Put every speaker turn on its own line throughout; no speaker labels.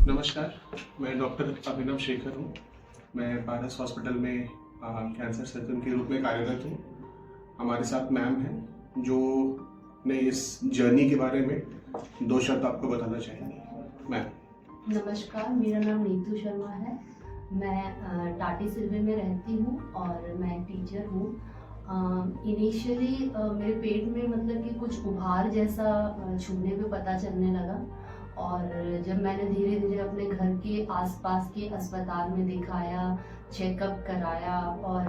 नमस्कार, मैं डॉक्टर अभिनव शेखर हूँ। मैं पारस हॉस्पिटल में कैंसर सर्जन के रूप में कार्यरत हूँ। हमारे साथ मैम हैं जो ने इस जर्नी के बारे में 2 शब्द आपको बताना चाहेंगी। मैम।
नमस्कार, मेरा नाम नीतू शर्मा है। मैं टाटी सिल्वे में रहती हूँ और मैं टीचर हूँ। इनिशियली मेरे पेट में मतलब कि कुछ उभार जैसा छूने पे पता चलने लगा और जब मैंने धीरे धीरे अपने घर के आसपास के अस्पताल में दिखाया, चेकअप कराया और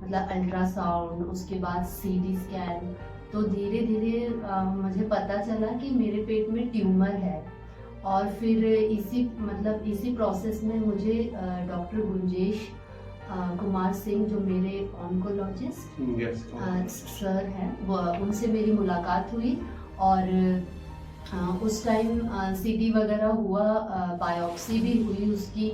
मतलब अल्ट्रासाउंड, उसके बाद सीटी स्कैन, तो धीरे धीरे मुझे पता चला कि मेरे पेट में ट्यूमर है। और फिर इसी प्रोसेस में मुझे डॉक्टर गुंजेश कुमार सिंह, जो मेरे ऑन्कोलॉजिस्ट सर हैं, वो उनसे मेरी मुलाकात हुई और उस टाइम सीटी वगैरह हुआ, बायोप्सी भी हुई उसकी,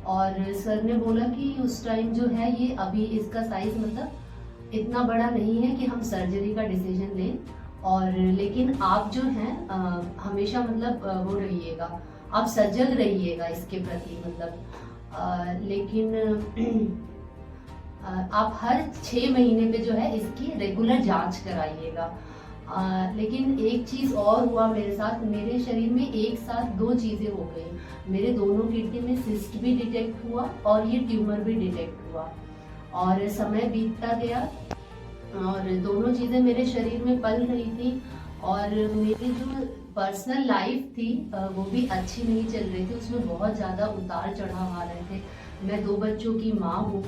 और सर ने बोला कि उस टाइम जो है ये अभी इसका साइज मतलब इतना बड़ा नहीं है कि हम सर्जरी का डिसीजन लें, और लेकिन आप जो हैं हमेशा मतलब वो रहिएगा, आप सजग रहिएगा इसके प्रति, मतलब लेकिन आप हर 6 महीने पे जो है इसकी रेगुलर जांच कराइएगा। लेकिन एक चीज़ और हुआ मेरे साथ, मेरे शरीर में एक साथ 2 चीज़ें हो गई। मेरे दोनों किडनी में सिस्ट भी डिटेक्ट हुआ और ये ट्यूमर भी डिटेक्ट हुआ, और समय बीतता गया और दोनों चीज़ें मेरे शरीर में पल रही थी, और मेरी जो पर्सनल लाइफ थी वो भी अच्छी नहीं चल रही थी, उसमें बहुत ज़्यादा उतार चढ़ाव आ रहे थे। मैं 2 बच्चों की माँ हूँ।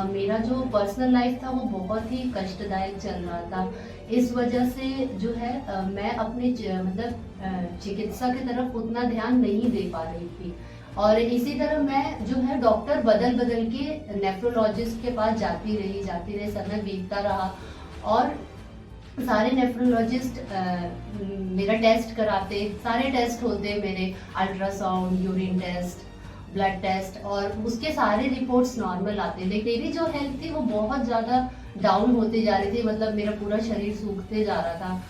मेरा जो पर्सनल लाइफ था वो बहुत ही कष्टदायक चल रहा था। इस वजह से जो है मैं अपने मतलब चिकित्सा की तरफ उतना ध्यान नहीं दे पा रही थी, और इसी तरह मैं जो है डॉक्टर बदल बदल के नेफ्रोलॉजिस्ट के पास जाती रही, समय बीतता रहा, और सारे नेफ्रोलॉजिस्ट मेरा टेस्ट कराते, सारे टेस्ट होते मेरे, ultrasound, urine test, blood test, और उसके सारे रिपोर्ट्स नॉर्मल आते, लेकिन मेरी जो हेल्थ थी वो बहुत ज़्यादा डाउन होते जा रही थी, मतलब मेरा पूरा शरीर सूखते जा रहा था।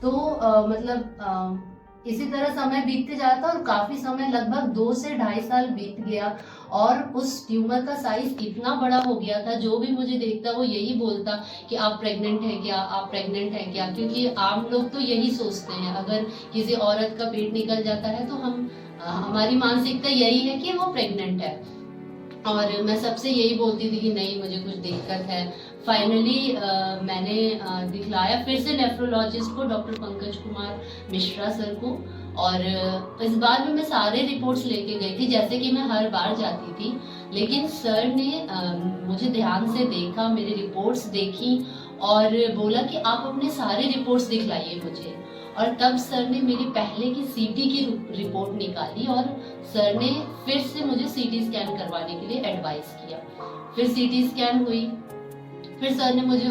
तो इसी तरह समय बीतते जा रहा था और काफ़ी समय, लगभग 2 से ढाई साल बीत गया, और उस ट्यूमर का साइज इतना बड़ा हो गया था, जो भी मुझे देखता वो यही बोलता कि आप प्रेग्नेंट हैं क्या, आप प्रेग्नेंट हैं क्या, क्योंकि आम लोग तो यही सोचते हैं, अगर किसी औरत का पेट निकल जाता है तो हमारी मानसिकता यही है कि वो प्रेग्नेंट है, और मैं सबसे यही बोलती थी कि नहीं, मुझे कुछ दिक्कत है। फाइनली मैंने दिखलाया फिर से नेफ्रोलॉजिस्ट को, डॉक्टर पंकज कुमार मिश्रा सर को, और इस बार में मैं सारे रिपोर्ट्स लेके गई थी जैसे कि मैं हर बार जाती थी, लेकिन सर ने मुझे ध्यान से देखा, मेरी रिपोर्ट्स देखी और बोला कि आप अपने सारे रिपोर्ट्स दिखलाइए मुझे, और तब सर ने मेरी पहले की सीटी की रिपोर्ट निकाली और सर ने फिर से मुझे सीटी स्कैन करवाने के लिए एडवाइस किया। फिर सीटी स्कैन हुई, फिर सर ने मुझे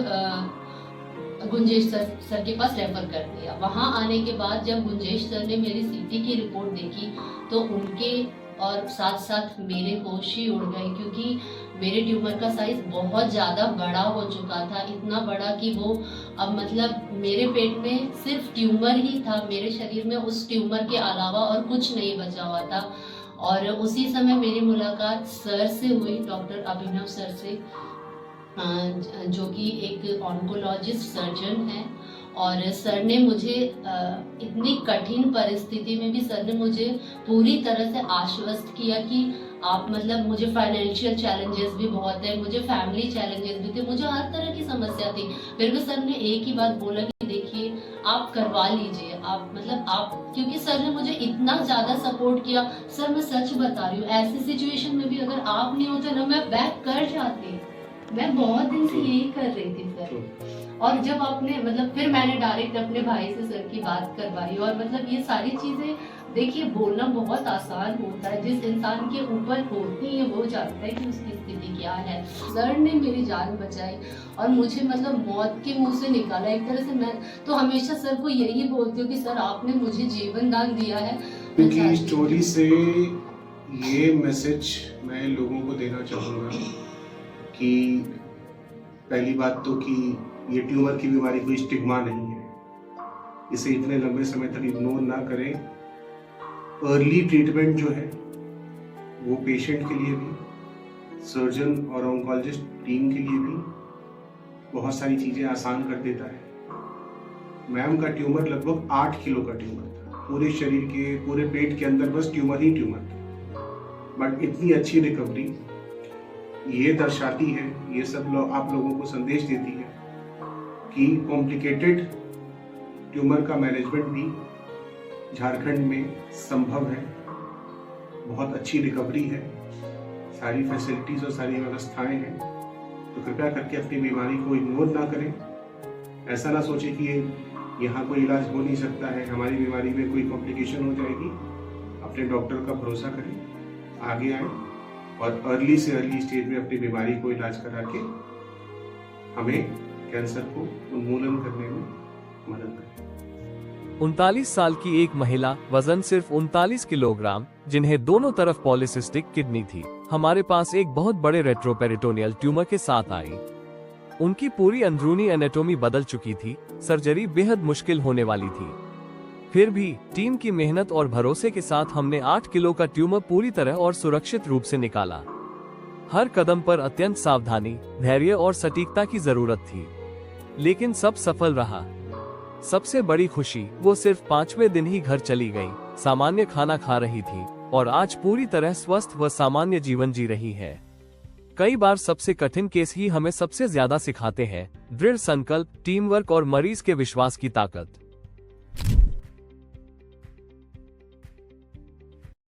गुंजेश सर के पास रेफर कर दिया। वहाँ आने के बाद जब गुंजेश सर ने मेरी सीटी की रिपोर्ट देखी तो उनके और साथ साथ मेरे होश ही उड़ गए, क्योंकि मेरे ट्यूमर का साइज बहुत ज़्यादा बड़ा हो चुका था, इतना बड़ा कि वो अब मतलब मेरे पेट में सिर्फ ट्यूमर ही था, मेरे शरीर में उस ट्यूमर के अलावा और कुछ नहीं बचा हुआ था। और उसी समय मेरी मुलाकात सर से हुई, डॉक्टर अभिनव सर से, जो कि एक ऑन्कोलॉजिस्ट सर्जन है, और सर ने मुझे इतनी कठिन परिस्थिति में भी सर ने मुझे पूरी तरह से आश्वस्त किया कि आप मतलब, मुझे फाइनेंशियल चैलेंजेस भी बहुत है, मुझे फैमिली चैलेंजेस भी थे, मुझे हर तरह की समस्या थी, फिर भी सर ने एक ही बात बोला कि देखिए आप करवा लीजिए, आप मतलब आप, क्योंकि सर ने मुझे इतना ज़्यादा सपोर्ट किया। सर मैं सच बता रही हूँ, ऐसी सिचुएशन में भी अगर आप नहीं होते ना, मैं बैक कर जाती, मैं बहुत दिन से यही कर रही थी सर। और जब आपने मतलब, फिर मैंने डायरेक्ट अपने भाई से सर की बात करवाई, और मतलब ये सारी चीजें देखिए, बोलना बहुत आसान होता है, जिस इंसान के ऊपर होती है वो जानता है कि उसकी स्थिति क्या है। सर ने मेरी जान बचाई और मुझे मतलब मौत के मुंह से निकाला एक तरह से। मैं तो हमेशा सर को यही बोलती हूँ कि सर आपने मुझे जीवन दान दिया है।
क्योंकि स्टोरी से ये मैसेज मैं लोगों को देना चाहूँगा कि पहली बात तो कि ये ट्यूमर की बीमारी कोई स्टिग्मा नहीं है, इसे इतने लंबे समय तक इग्नोर ना करें। अर्ली ट्रीटमेंट जो है वो पेशेंट के लिए भी, सर्जन और ऑन्कोलॉजिस्ट टीम के लिए भी बहुत सारी चीज़ें आसान कर देता है। मैम का ट्यूमर लगभग 8 किलो का ट्यूमर था, पूरे शरीर के, पूरे पेट के अंदर बस ट्यूमर ही ट्यूमर था। बट इतनी अच्छी रिकवरी ये दर्शाती है, ये सब आप लोगों को संदेश देती है कि कॉम्प्लिकेटेड ट्यूमर का मैनेजमेंट भी झारखंड में संभव है। बहुत अच्छी रिकवरी है, सारी फैसिलिटीज और सारी व्यवस्थाएं हैं। तो कृपया करके अपनी बीमारी को इग्नोर ना करें। ऐसा ना सोचें कि यहाँ कोई इलाज हो नहीं सकता है, हमारी बीमारी में कोई कॉम्प्लिकेशन हो जाएगी। अपने डॉक्टर का भरोसा करें, आगे आए और अर्ली से अर्ली स्टेज में अपनी बीमारी को इलाज करा के हमें कैंसर को उन्मूलन करने में मदद करें।
39 साल की एक महिला, वजन सिर्फ 39 किलोग्राम, जिन्हें दोनों तरफ पॉलीसिस्टिक किडनी थी, हमारे पास एक बहुत बड़े रेट्रोपेरिटोनियल ट्यूमर के साथ आई। उनकी पूरी अंदरूनी एनाटॉमी बदल चुकी थी, सर्जरी बेहद मुश्किल होने वाली थी। फिर भी टीम की मेहनत और भरोसे के साथ हमने 8 किलो का ट्यूमर पूरी तरह और सुरक्षित रूप से निकाला। हर कदम पर अत्यंत सावधानी, धैर्य और सटीकता की जरूरत थी, लेकिन सब सफल रहा। सबसे बड़ी खुशी, वो सिर्फ 5वें दिन ही घर चली गई, सामान्य खाना खा रही थी और आज पूरी तरह स्वस्थ व सामान्य जीवन जी रही है। कई बार सबसे कठिन केस ही हमें सबसे ज्यादा सिखाते हैं दृढ़ संकल्प, टीम वर्क और मरीज के विश्वास की ताकत।